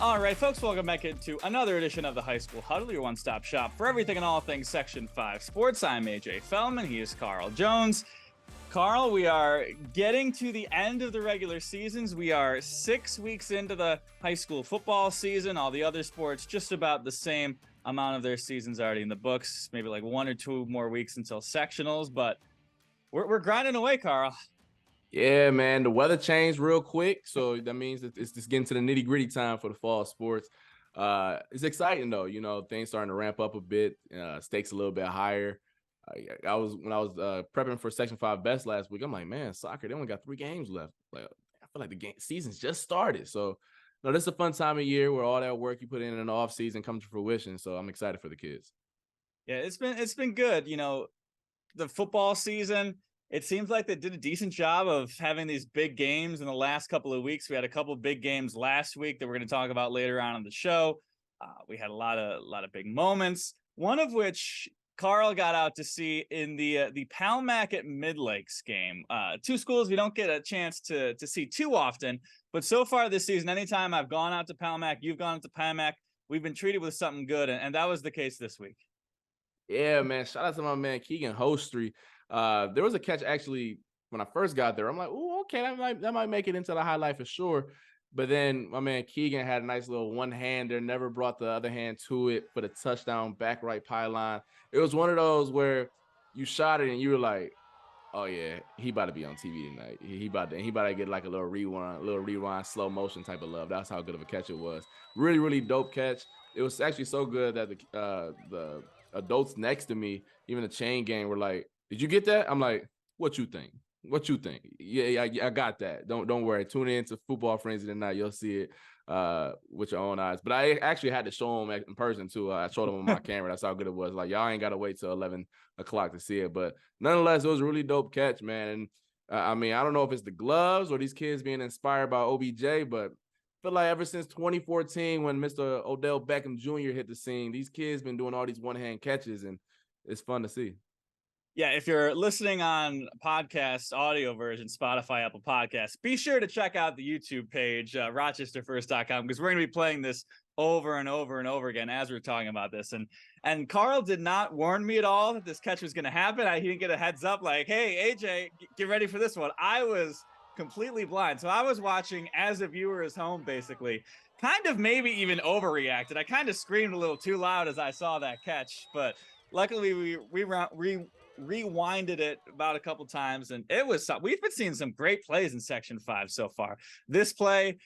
All right, folks, welcome back into another edition of the High School Huddle, your one-stop shop for everything and all things Section 5 sports. I'm AJ Feldman. He is Carl Jones. Carl, we are getting to the end of the regular seasons. We are 6 weeks into the high school football season. All the other sports, just about the same amount of their seasons already in the books. Maybe like 1 or 2 more weeks until sectionals, but we're grinding away, Carl. Yeah, man, the weather changed real quick, so that means that it's just getting to the nitty-gritty time for the fall sports. It's exciting though, you know, things starting to ramp up a bit, stakes a little bit higher. When I was prepping for Section 5 best last week, I'm like, man, soccer, they only got 3 games left. Like, I feel like the season's just started. So, no, this is a fun time of year where all that work you put in the off season comes to fruition. So I'm excited for the kids. Yeah, it's been good. You know, the football season, it seems like they did a decent job of having these big games in the last couple of weeks. We had a couple of big games last week that we're going to talk about later on the show. We had a lot of big moments, one of which Carl got out to see in the Palmac at Mid-Lakes game. 2 schools you don't get a chance to see too often, but so far this season, anytime I've gone out to Palmac, you've gone out to Palmac, we've been treated with something good, and that was the case this week. Yeah, man. Shout out to my man Keagan Hoesterey. There was a catch actually when I first got there. I'm like, oh, okay, that might make it into the highlight for sure. But then my man Keagan had a nice little one-hander, never brought the other hand to it for the touchdown back right pylon. It was one of those where you shot it and you were like, oh yeah, he about to be on TV tonight. He about to get like a little rewind, slow motion type of love. That's how good of a catch it was. Really, really dope catch. It was actually so good that the adults next to me, even the chain gang, were like, did you get that? I'm like, what you think? What you think? Yeah, I got that. Don't worry. Tune in to Football Frenzy tonight. You'll see it with your own eyes. But I actually had to show them in person too. I showed them on my camera. That's how good it was. Like, y'all ain't got to wait till 11 o'clock to see it. But nonetheless, it was a really dope catch, man. And I mean, I don't know if it's the gloves or these kids being inspired by OBJ, but I feel like ever since 2014 when Mr. Odell Beckham Jr. hit the scene, these kids been doing all these one-hand catches, and it's fun to see. Yeah, if you're listening on podcast audio version, Spotify, Apple Podcasts, be sure to check out the YouTube page, rochesterfirst.com, because we're going to be playing this over and over and over again as we're talking about this. And Carl did not warn me at all that this catch was going to happen. He didn't get a heads up like, hey, AJ, get ready for this one. I was completely blind. So I was watching as a viewer is home, basically, kind of maybe even overreacted. I kind of screamed a little too loud as I saw that catch, but luckily we rewinded it about a couple times, and it was we've been seeing some great plays in Section 5 so far. This play,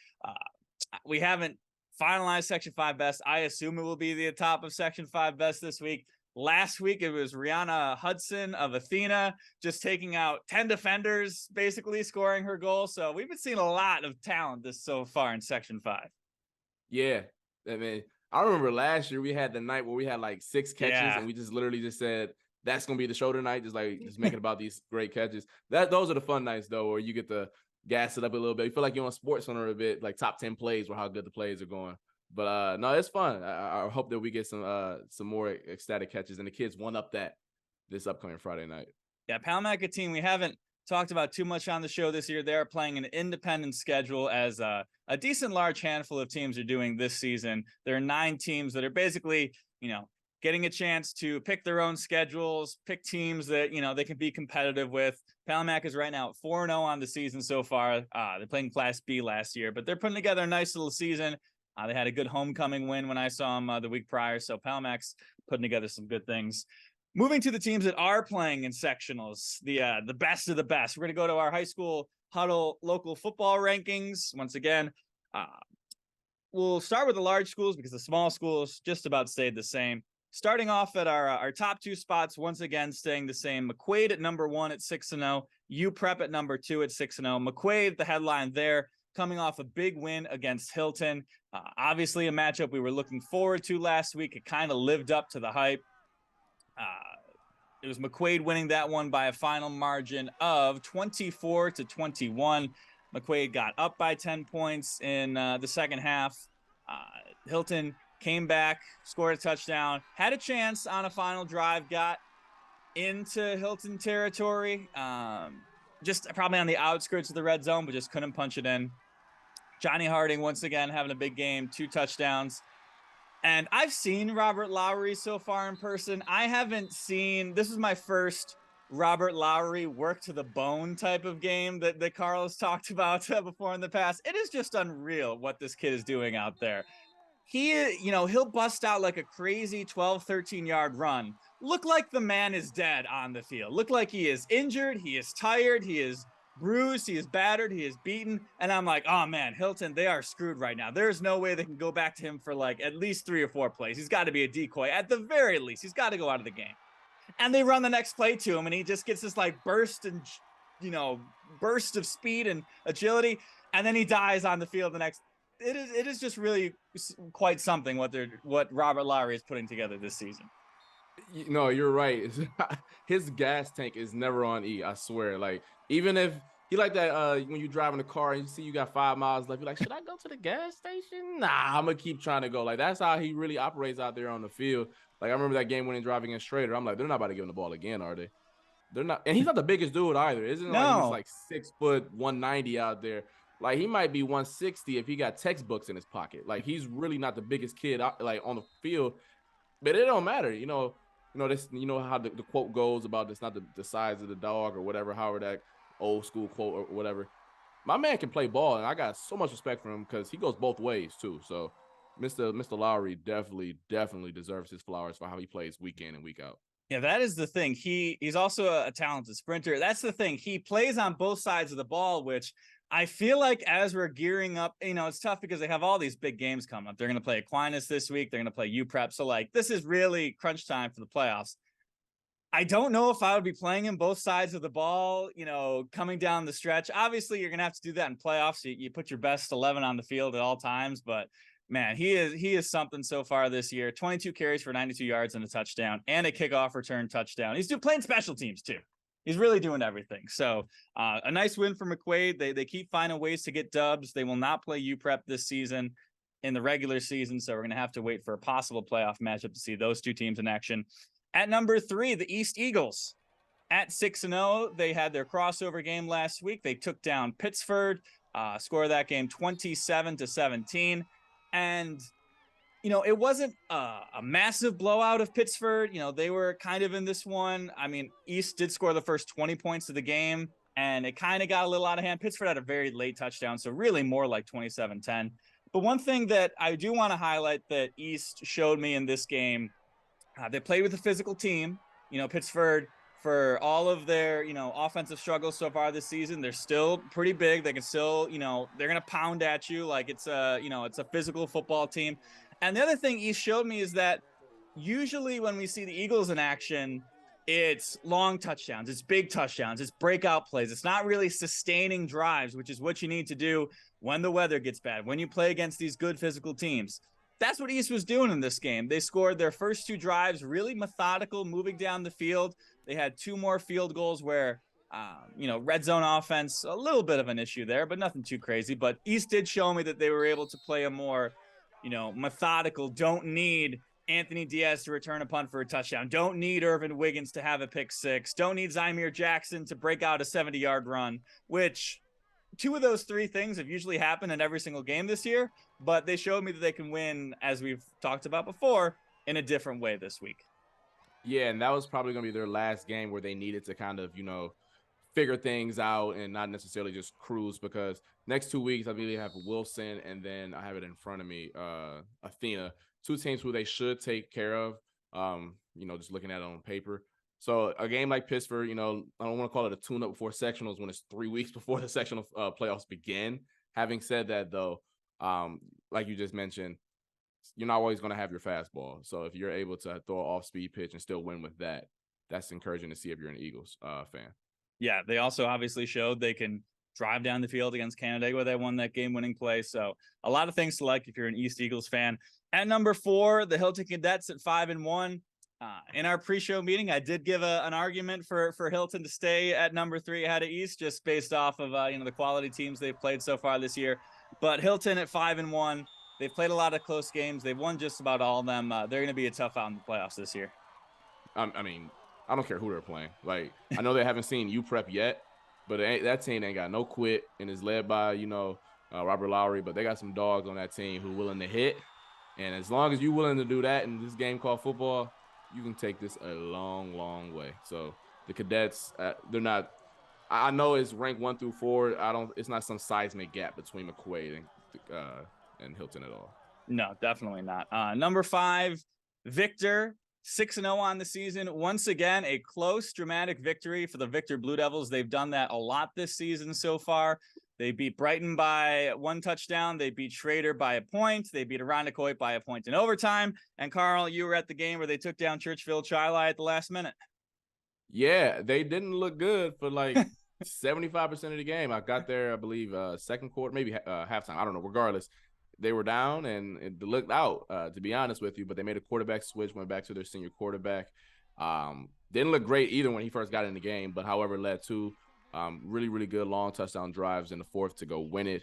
we haven't finalized Section 5 best. I assume it will be the top of Section 5 best this week. Last week it was Rihanna Hudson of Athena just taking out 10 defenders, basically scoring her goal. So we've been seeing a lot of talent this so far in Section 5. Yeah, I mean, I remember last year we had the night where we had like 6 catches, and we just literally just said, that's going to be the show tonight, just making about these great catches. Those are the fun nights, though, where you get to gas it up a little bit. You feel like you're on SportsCenter a bit, like top 10 plays or how good the plays are going. But, no, it's fun. I hope that we get some more ecstatic catches, and the kids one-up that this upcoming Friday night. Yeah, Palmac team, we haven't talked about too much on the show this year. They're playing an independent schedule as a decent large handful of teams are doing this season. There are 9 teams that are basically, getting a chance to pick their own schedules, pick teams that, they can be competitive with. Palmac is right now at 4-0 on the season so far. They're playing Class B last year, but they're putting together a nice little season. They had a good homecoming win when I saw them the week prior, so Palmac's putting together some good things. Moving to the teams that are playing in sectionals, the best of the best. We're going to go to our High School Huddle local football rankings. Once again, we'll start with the large schools because the small schools just about stayed the same. Starting off at our top 2 spots, once again, staying the same. McQuaid at number 1 at 6-0. UPrep at number 2 at 6-0. McQuaid, the headline there, coming off a big win against Hilton. Obviously a matchup we were looking forward to last week. It kind of lived up to the hype. It was McQuaid winning that one by a final margin of 24-21. McQuaid got up by 10 points in the second half. Hilton came back, scored a touchdown, had a chance on a final drive, got into Hilton territory, just probably on the outskirts of the red zone, but just couldn't punch it in. Johnny Harding, once again, having a big game, 2 touchdowns. And I've seen Robert Lowry so far in person. I haven't seen, this is my first Robert Lowry work to the bone type of game that Carl has talked about before in the past. It is just unreal what this kid is doing out there. He'll bust out like a crazy 12, 13-yard run. Look like the man is dead on the field. Look like he is injured. He is tired. He is bruised. He is battered. He is beaten. And I'm like, oh man, Hilton, they are screwed right now. There's no way they can go back to him for like at least 3 or 4 plays. He's got to be a decoy. At the very least, he's got to go out of the game. And they run the next play to him, and he just gets this like burst of speed and agility, and then he dies on the field the next. It is just really quite something what Robert Lowry is putting together this season. No, you're right. His gas tank is never on E. I swear. Like, even if he like that, when you drive in the car and you see you got 5 miles left, you're like, should I go to the gas station? Nah, I'm gonna keep trying to go. Like, that's how he really operates out there on the field. Like, I remember that game winning drive against Schroeder. I'm like, they're not about to give him the ball again, are they? They're not. And he's not the biggest dude either. Isn't No. like he's like 6 foot 190 out there. Like, he might be 160 if he got textbooks in his pocket. Like, he's really not the biggest kid out, like, on the field. But it don't matter, you know this. You know how the quote goes about it's not the size of the dog or whatever, however that old school quote or whatever. My man can play ball, and I got so much respect for him because he goes both ways too. So, Mr. Lowry definitely deserves his flowers for how he plays week in and week out. Yeah, that is the thing. He's also a talented sprinter. That's the thing. He plays on both sides of the ball, which I feel like as we're gearing up, it's tough because they have all these big games coming up. They're going to play Aquinas this week. They're going to play UPrep. So like, this is really crunch time for the playoffs. I don't know if I would be playing him both sides of the ball, coming down the stretch. Obviously, you're going to have to do that in playoffs. You put your best 11 on the field at all times, but man, he is something so far this year. 22 carries for 92 yards and a touchdown and a kickoff return touchdown. He's playing special teams too. He's really doing everything. So a nice win for McQuaid. They keep finding ways to get dubs. They will not play UPrep this season in the regular season. So we're going to have to wait for a possible playoff matchup to see those two teams in action. At number 3, the East Eagles. At 6-0, they had their crossover game last week. They took down Pittsford, score that game 27-17. And, it wasn't a massive blowout of Pittsford. They were kind of in this one. I mean, East did score the first 20 points of the game, and it kind of got a little out of hand. Pittsford had a very late touchdown, so really more like 27-10. But one thing that I do want to highlight that East showed me in this game, they played with a physical team. Pittsford, for all of their, offensive struggles so far this season, they're still pretty big. They can still, they're going to pound at you like it's a physical football team. And the other thing East showed me is that usually when we see the Eagles in action, it's long touchdowns, it's big touchdowns, it's breakout plays. It's not really sustaining drives, which is what you need to do when the weather gets bad, when you play against these good physical teams. That's what East was doing in this game. They scored their first 2 drives, really methodical, moving down the field. They had 2 more field goals where, red zone offense, a little bit of an issue there, but nothing too crazy. But East did show me that they were able to play a more, methodical, don't need Anthony Diaz to return a punt for a touchdown, don't need Irvin Wiggins to have a pick 6, don't need Zymir Jackson to break out a 70-yard run, which 2 of those 3 things have usually happened in every single game this year, but they showed me that they can win, as we've talked about before, in a different way this week. Yeah, and that was probably going to be their last game where they needed to kind of, figure things out and not necessarily just cruise, because next 2 weeks I believe have Wilson, and then I have it in front of me, Athena, 2 teams who they should take care of, just looking at it on paper. So a game like Pittsford, I don't want to call it a tune-up before sectionals when it's 3 weeks before the sectional playoffs begin. Having said that, though, like you just mentioned, you're not always going to have your fastball. So if you're able to throw an off-speed pitch and still win with that, that's encouraging to see if you're an Eagles fan. Yeah, they also obviously showed they can drive down the field against Canada where they won that game-winning play. So a lot of things to like if you're an East Eagles fan. At number 4, the Hilton Cadets at 5-1. In our pre-show meeting, I did give an argument for Hilton to stay at number 3 ahead of East, just based off of the quality teams they've played so far this year. But Hilton at 5-1, they've played a lot of close games. They've won just about all of them. They're going to be a tough out in the playoffs this year. I mean, I don't care who they're playing. Like, I know they haven't seen UPrep yet, but that team ain't got no quit and is led by Robert Lowry, but they got some dogs on that team who are willing to hit. And as long as you're willing to do that in this game called football, you can take this a long, long way. So the Cadets, they're not. I know it's ranked 1 through 4. It's not some seismic gap between McQuaid and Hilton at all. No, definitely not. Number 5, Victor, 6-0 on the season. Once again, a close, dramatic victory for the Victor Blue Devils. They've done that a lot this season so far. They beat Brighton by 1 touchdown. They beat Schroeder by a point. They beat Irondequoit by a point in overtime. And Carl, you were at the game where they took down Churchville-Chili at the last minute. Yeah, they didn't look good for like 75% of the game. I got there, I believe, second quarter, maybe halftime. I don't know. Regardless, they were down and it looked out, to be honest with you. But they made a quarterback switch, went back to their senior quarterback. Didn't look great either when he first got in the game, but however, led to really, really good long touchdown drives in the fourth to go win it.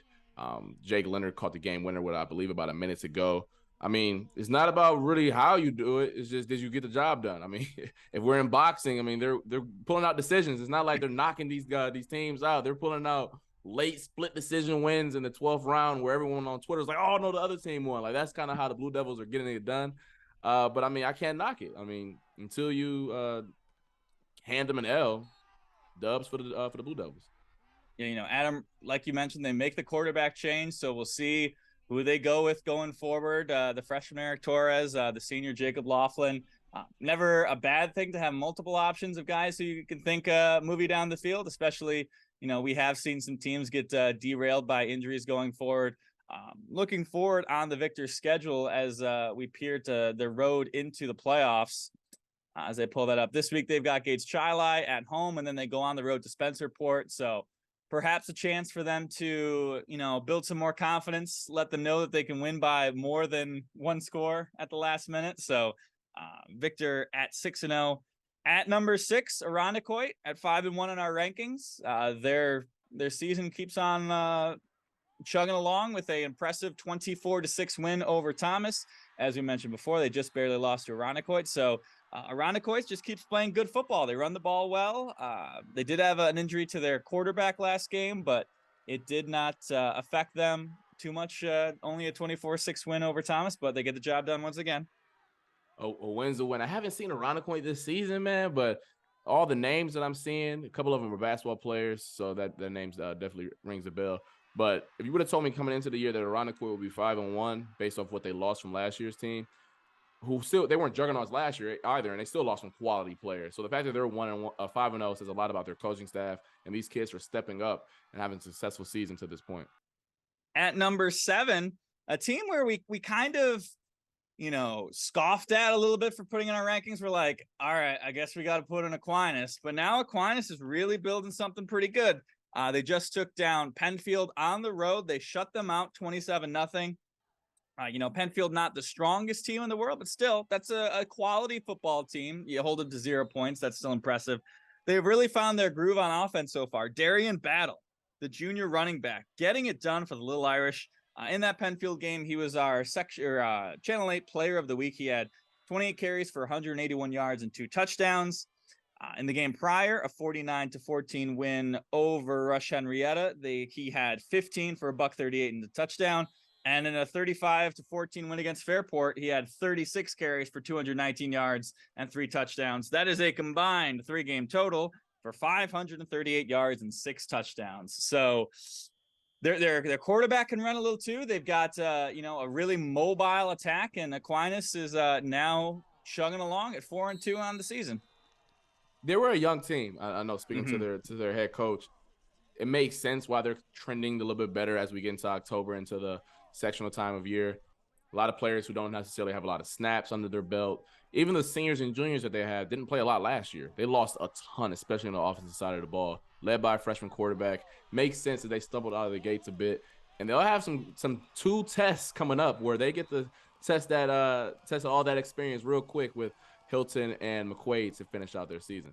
Jake Leonard caught the game winner with, I believe, about a minute to go. I mean, it's not about really how you do it. It's just, did you get the job done? I mean, if we're in boxing, I mean, they're pulling out decisions. It's not like they're knocking these teams out. They're pulling out late split decision wins in the 12th round where everyone on Twitter is like, oh, no, the other team won. Like, that's kind of how the Blue Devils are getting it done. But, I mean, I can't knock it. I mean, until you hand them an L, dubs for the Blue Devils. Yeah, you know, Adam, like you mentioned, they make the quarterback change, so we'll see who they go with going forward. The freshman Eric Torres, the senior Jacob Laughlin. Never a bad thing to have multiple options of guys who you can think move you down the field, especially, you know, we have seen some teams get derailed by injuries going forward. Looking forward on the Victor's schedule as we peer to the road into the playoffs. As I pull that up, this week they've got Churchville-Chili at home, and then they go on the road to Spencerport. So perhaps a chance for them to, you know, build some more confidence, let them know that they can win by more than 1 score at the last minute. So Victor at 6-0. At number 6, Irondequoit at 5-1 in our rankings. Their season keeps on chugging along with a impressive 24-6 win over Thomas. As we mentioned before, they just barely lost to Irondequoit. So Irondequoit just keeps playing good football. They run the ball well. They did have an injury to their quarterback last game, but it did not affect them too much. Only a 24-6 win over Thomas, but they get the job done once again. A win's a win. I haven't seen Irondequoit this season, man, but all the names that I'm seeing, a couple of them are basketball players, so that their names definitely rings a bell. But if you would have told me coming into the year that Irondequoit would be 5-1 based off what they lost from last year's team, they weren't juggernauts last year either, and they still lost some quality players. So the fact that they're 5-0 says a lot about their coaching staff, and these kids are stepping up and having a successful season to this point. At number 7, a team where we kind of, you know, scoffed at a little bit for putting in our rankings. We're like, all right, I guess we got to put in Aquinas, but now Aquinas is really building something pretty good. They just took down Penfield on the road. They shut them out 27-0. You know, Penfield, not the strongest team in the world, but still, that's a quality football team. You hold them to 0 points. That's still impressive. They've really found their groove on offense so far. Darian Battle, the junior running back, getting it done for the Little Irish. In that Penfield game, he was our Channel 8 Player of the Week. He had 28 carries for 181 yards and 2 touchdowns. In the game prior, a 49-14 win over Rush Henrietta, he had 15 for $138 and a touchdown. And in a 35-14 win against Fairport, he had 36 carries for 219 yards and 3 touchdowns. That is a combined 3-game total for 538 yards and 6 touchdowns. So their quarterback can run a little too. They've got you know, a really mobile attack, and Aquinas is now chugging along at 4-2 on the season. They were a young team. I know, speaking to their head coach, it makes sense why they're trending a little bit better as we get into October, into the sectional time of year. A lot of players who don't necessarily have a lot of snaps under their belt. Even the seniors and juniors that they had didn't play a lot last year. They lost a ton, especially on the offensive side of the ball, led by a freshman quarterback. Makes sense that they stumbled out of the gates a bit. And they'll have some 2 tests coming up where they get to test all that experience real quick with Hilton and McQuaid to finish out their season.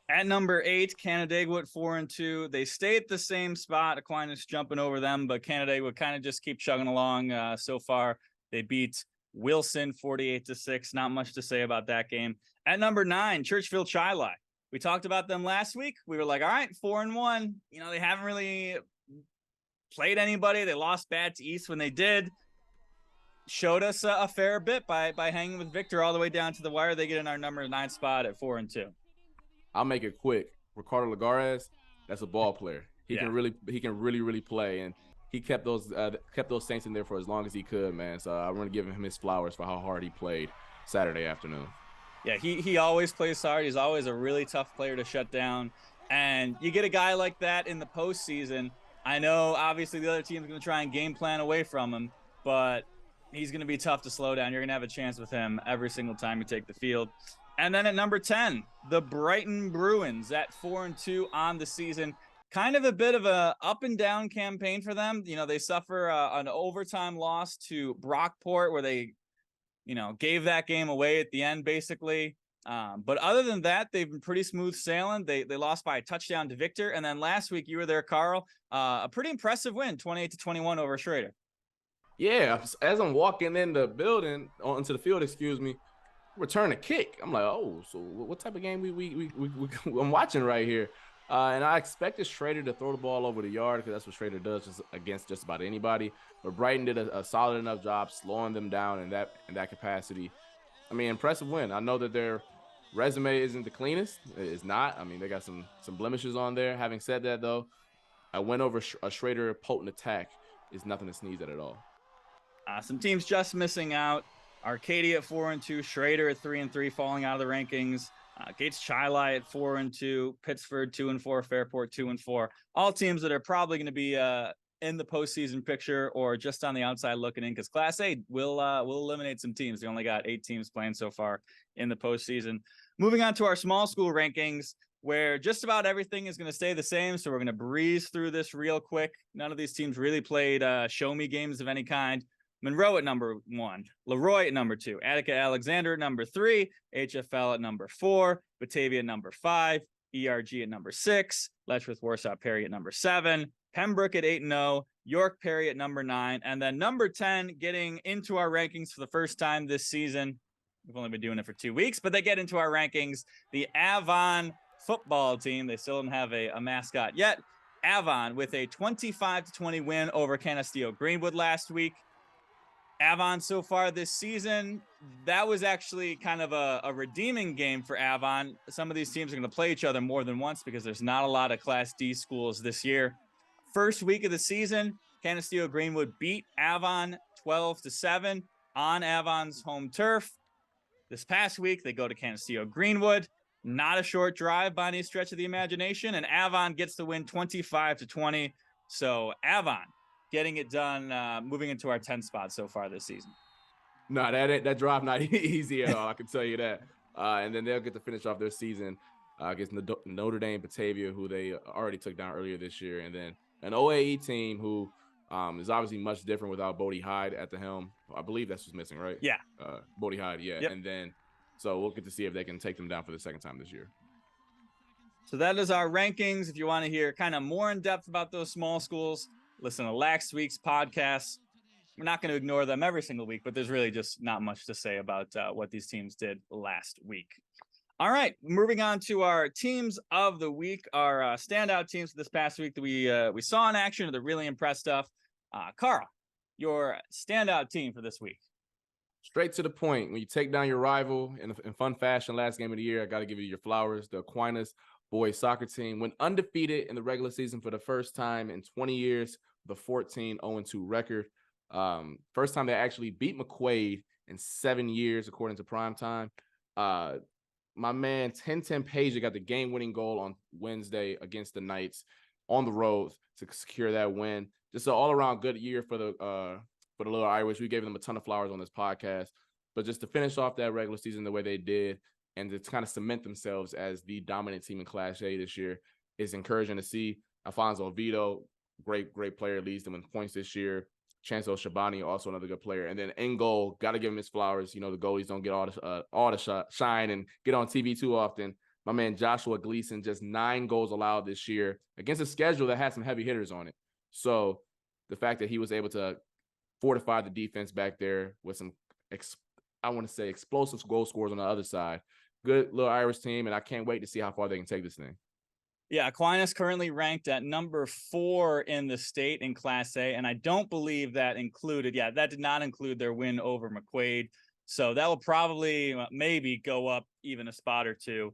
At number 8, Canandaigua 4-2. They stay at the same spot. Aquinas jumping over them, but Canandaigua kind of just keep chugging along so far. They beat Wilson 48-6. Not much to say about that game. At number 9, Churchville-Chili. We talked about them last week. We were like, all right, 4-1. You know, they haven't really played anybody. They lost bad to East when they did. Showed us a fair bit by hanging with Victor all the way down to the wire. They get in our number 9 spot at 4-2. I'll make it quick. Ricardo Lagares, that's a ball player. He can really play, and he kept those Saints in there for as long as he could, man. So I'm going to give him his flowers for how hard he played Saturday afternoon. Yeah, he always plays hard. He's always a really tough player to shut down. And you get a guy like that in the postseason. I know, obviously, the other team's going to try and game plan away from him, but he's going to be tough to slow down. You're going to have a chance with him every single time you take the field. And then at number 10, the Brighton Bruins at 4-2 on the season. Kind of a bit of a up and down campaign for them. You know, they suffer an overtime loss to Brockport where they, gave that game away at the end, basically. But other than that, they've been pretty smooth sailing. They lost by a touchdown to Victor. And then last week, you were there, Carl. A pretty impressive win, 28-21 over Schroeder. Yeah, as I'm walking in the building, onto the field, return a kick. I'm like, oh, so what type of game I'm watching right here? And I expected Schroeder to throw the ball over the yard because that's what Schroeder does against just about anybody. But Brighton did a solid enough job slowing them down in that capacity. I mean, impressive win. I know that their resume isn't the cleanest. It's not. I mean, they got some blemishes on there. Having said that, though, I went over a Schroeder potent attack is nothing to sneeze at all. Some teams just missing out. Arcadia at 4-2, Schroeder at 3-3, falling out of the rankings. Gates Chili at 4-2, Pittsford 2-4, Fairport 2-4. All teams that are probably going to be in the postseason picture or just on the outside looking in, because Class A will eliminate some teams. They only got 8 teams playing so far in the postseason. Moving on to our small school rankings, where just about everything is going to stay the same. So we're going to breeze through this real quick. None of these teams really played show me games of any kind. Monroe at number 1, Leroy at number 2, Attica Alexander at number 3, HFL at number 4, Batavia at number 5, ERG at number 6, Letchworth Warsaw Perry at number 7, Pembroke at 8-0, York Perry at number 9, and then number 10 getting into our rankings for the first time this season. We've only been doing it for 2 weeks, but they get into our rankings. The Avon football team, they still don't have a mascot yet. Avon with a 25-20 win over Canisteo Greenwood last week. Avon so far this season, that was actually kind of a redeeming game for Avon. Some of these teams are going to play each other more than once because there's not a lot of Class D schools this year. First week of the season, Canisteo Greenwood beat Avon 12-7 on Avon's home turf. This past week, they go to Canisteo Greenwood. Not a short drive by any stretch of the imagination, and Avon gets the win 25-20. So Avon getting it done, moving into our 10th spot so far this season. No, that drive not easy at all, I can tell you that. And then they'll get to finish off their season against Notre Dame Batavia, who they already took down earlier this year, and then an OAE team who is obviously much different without Bodie Hyde at the helm. I believe that's what's missing, right? Yeah. Bodie Hyde, yeah. Yep. And then, so we'll get to see if they can take them down for the second time this year. So that is our rankings. If you want to hear kind of more in depth about those small schools, listen to last week's podcast. We're not going to ignore them every single week, but there's really just not much to say about what these teams did last week. All right, moving on to our teams of the week, our standout teams this past week that we saw in action, that really impressed stuff. Carl, your standout team for this week. Straight to the point. When you take down your rival in fun fashion last game of the year, I got to give you your flowers. The Aquinas boys soccer team went undefeated in the regular season for the first time in 20 years, the 14-0-2 record. First time they actually beat McQuaid in 7 years, according to Primetime. My man 10-10 Page got the game-winning goal on Wednesday against the Knights on the road to secure that win. Just an all-around good year for the Little Irish. We gave them a ton of flowers on this podcast, but just to finish off that regular season the way they did and to kind of cement themselves as the dominant team in Class A this year is encouraging to see. Alfonso Vito, great player, leads them in points this year. Chancel Shabani, also another good player. And then in goal, got to give him his flowers. You know, the goalies don't get all the shine and get on TV too often. My man Joshua Gleason, just 9 goals allowed this year against a schedule that had some heavy hitters on it. So the fact that he was able to fortify the defense back there with some, explosive goal scorers on the other side. Good little Irish team, and I can't wait to see how far they can take this thing. Yeah, Aquinas currently ranked at number 4 in the state in Class A, and I don't believe that included. Yeah, that did not include their win over McQuaid. So that will probably maybe go up even a spot or two.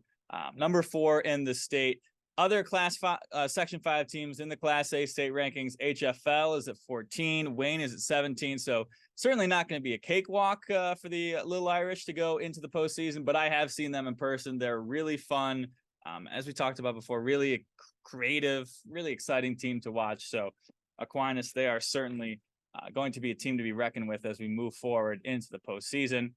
Number 4 in the state. Other Section 5 teams in the Class A state rankings, HFL is at 14, Wayne is at 17. So certainly not going to be a cakewalk for the Little Irish to go into the postseason, but I have seen them in person. They're really fun. As we talked about before, really creative, really exciting team to watch. So Aquinas, they are certainly going to be a team to be reckoned with as we move forward into the postseason.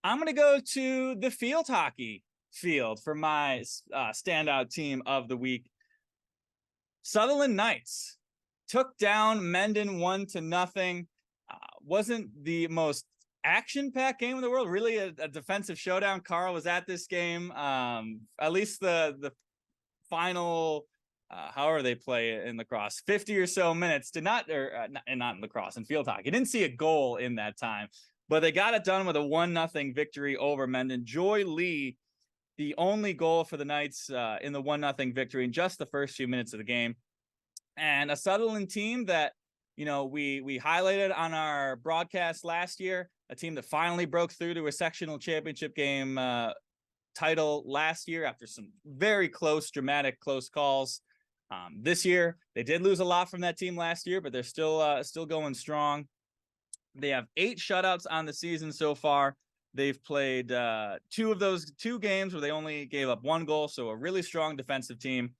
I'm going to go to the field hockey field for my standout team of the week. Sutherland Knights took down Mendon 1-0. Wasn't the most action-packed game in the world, really a defensive showdown. Carl was at this game. At least the final, however they play it in lacrosse, 50 or so minutes did not, or not in lacrosse, in field hockey. Didn't see a goal in that time, but they got it done with a 1-0 victory over Mendon. Joy Lee, the only goal for the Knights in the 1-0 victory in just the first few minutes of the game. And a Sutherland team that, you know, we highlighted on our broadcast last year, a team that finally broke through to a sectional championship game title last year after some very close, dramatic, close calls. This year, they did lose a lot from that team last year, but they're still going strong. They have 8 shutouts on the season so far. They've played 2 of those 2 games where they only gave up 1 goal, so a really strong defensive team.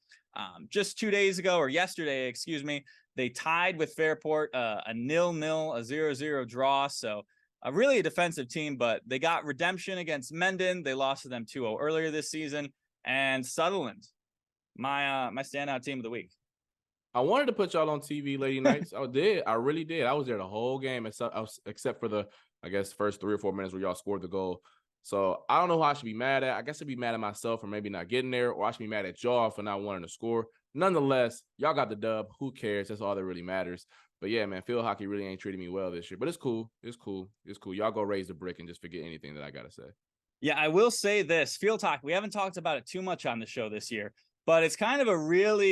Just 2 days ago, or yesterday, excuse me, they tied with Fairport, a 0-0, a 0-0 draw. So really a defensive team, but they got redemption against Mendon. They lost to them 2-0 earlier this season. And Sutherland, my standout team of the week. I wanted to put y'all on TV, Lady Knights. I did. I really did. I was there the whole game, except for the, I guess, first 3 or 4 minutes where y'all scored the goal. So I don't know who I should be mad at. I guess I'd be mad at myself for maybe not getting there, or I should be mad at y'all for not wanting to score. Nonetheless, y'all got the dub. Who cares? That's all that really matters. But yeah, man, field hockey really ain't treating me well this year. But it's cool. It's cool. It's cool. Y'all go raise the brick and just forget anything that I got to say. Yeah, I will say this. Field hockey, we haven't talked about it too much on the show this year, but it's kind of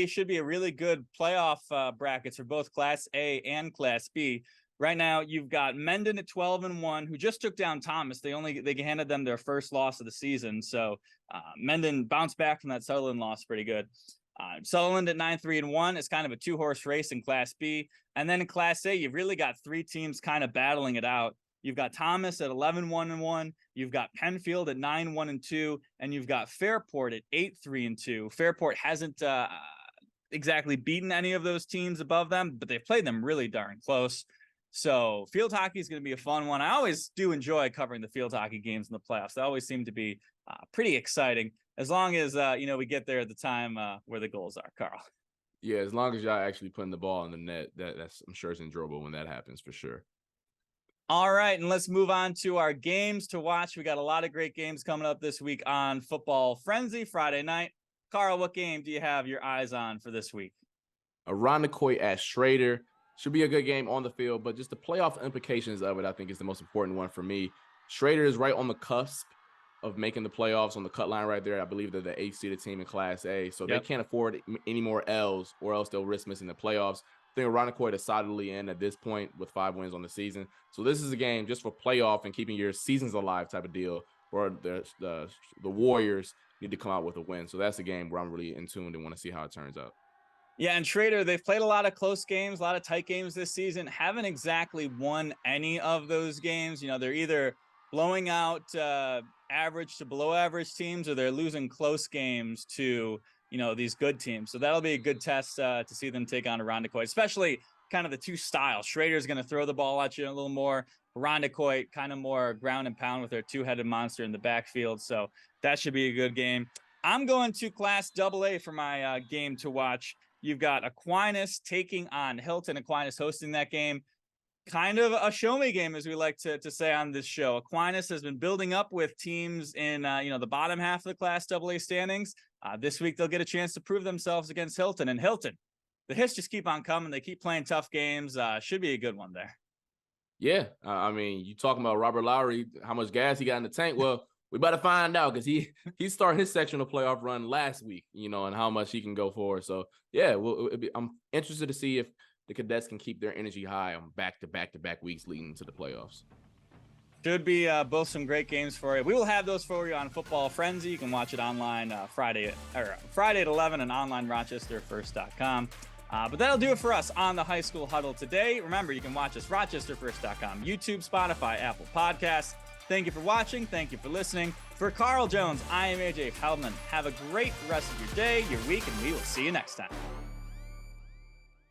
should be a really good playoff brackets for both Class A and Class B. Right now, you've got Mendon at 12-1, who just took down Thomas. They handed them their first loss of the season. So Mendon bounced back from that Sutherland loss pretty good. Sutherland at 9-3-1 is kind of a 2-horse race in Class B. And then in Class A, you've really got 3 teams kind of battling it out. You've got Thomas at 11-1-1. You've got Penfield at 9-1-2, and you've got Fairport at 8-3-2. Fairport hasn't exactly beaten any of those teams above them, but they've played them really darn close. So field hockey is going to be a fun one. I always do enjoy covering the field hockey games in the playoffs. They always seem to be pretty exciting, as long as we get there at the time where the goals are, Carl. Yeah, as long as y'all actually putting the ball in the net, that's I'm sure it's enjoyable when that happens for sure. All right, and let's move on to our games to watch. We got a lot of great games coming up this week on Football Frenzy Friday night. Carl, what game do you have your eyes on for this week? Irondequoit at Schroeder. Should be a good game on the field, but just the playoff implications of it, I think, is the most important one for me. Schroeder is right on the cusp of making the playoffs, on the cut line right there. I believe they're the 8th seeded team in Class A, so they can't afford any more L's, or else they'll risk missing the playoffs. I think Irondequoit is solidly in at this point with 5 wins on the season. So this is a game just for playoff and keeping your seasons alive type of deal, where the Warriors need to come out with a win. So that's a game where I'm really in tune and want to see how it turns out. Yeah, and Schroeder, they've played a lot of close games, a lot of tight games this season. Haven't exactly won any of those games. You know, they're either blowing out average to below average teams, or they're losing close games to, these good teams. So that'll be a good test to see them take on Irondequoit, especially kind of the 2 styles. Schroeder's going to throw the ball at you a little more. Irondequoit kind of more ground and pound with their 2-headed monster in the backfield. So that should be a good game. I'm going to Class AA for my game to watch. You've got Aquinas taking on Hilton. Aquinas hosting that game. Kind of a show-me game, as we like to say on this show. Aquinas has been building up with teams in, the bottom half of the Class AA standings. This week, they'll get a chance to prove themselves against Hilton. And Hilton, the hits just keep on coming. They keep playing tough games. Should be a good one there. Yeah, I mean, you talking about Robert Lowry, how much gas he got in the tank. Well, we better find out because he started his sectional playoff run last week, you know, and how much he can go for. So yeah, I'm interested to see if the Cadets can keep their energy high on back-to-back weeks leading to the playoffs. Should be both some great games for you. We will have those for you on Football Frenzy. You can watch it online Friday at 11 and online RochesterFirst.com. But that'll do it for us on the High School Huddle today. Remember, you can watch us RochesterFirst.com, YouTube, Spotify, Apple Podcasts. Thank you for watching. Thank you for listening. For Carl Jones, I am AJ Heldman. Have a great rest of your day, your week, and we will see you next time.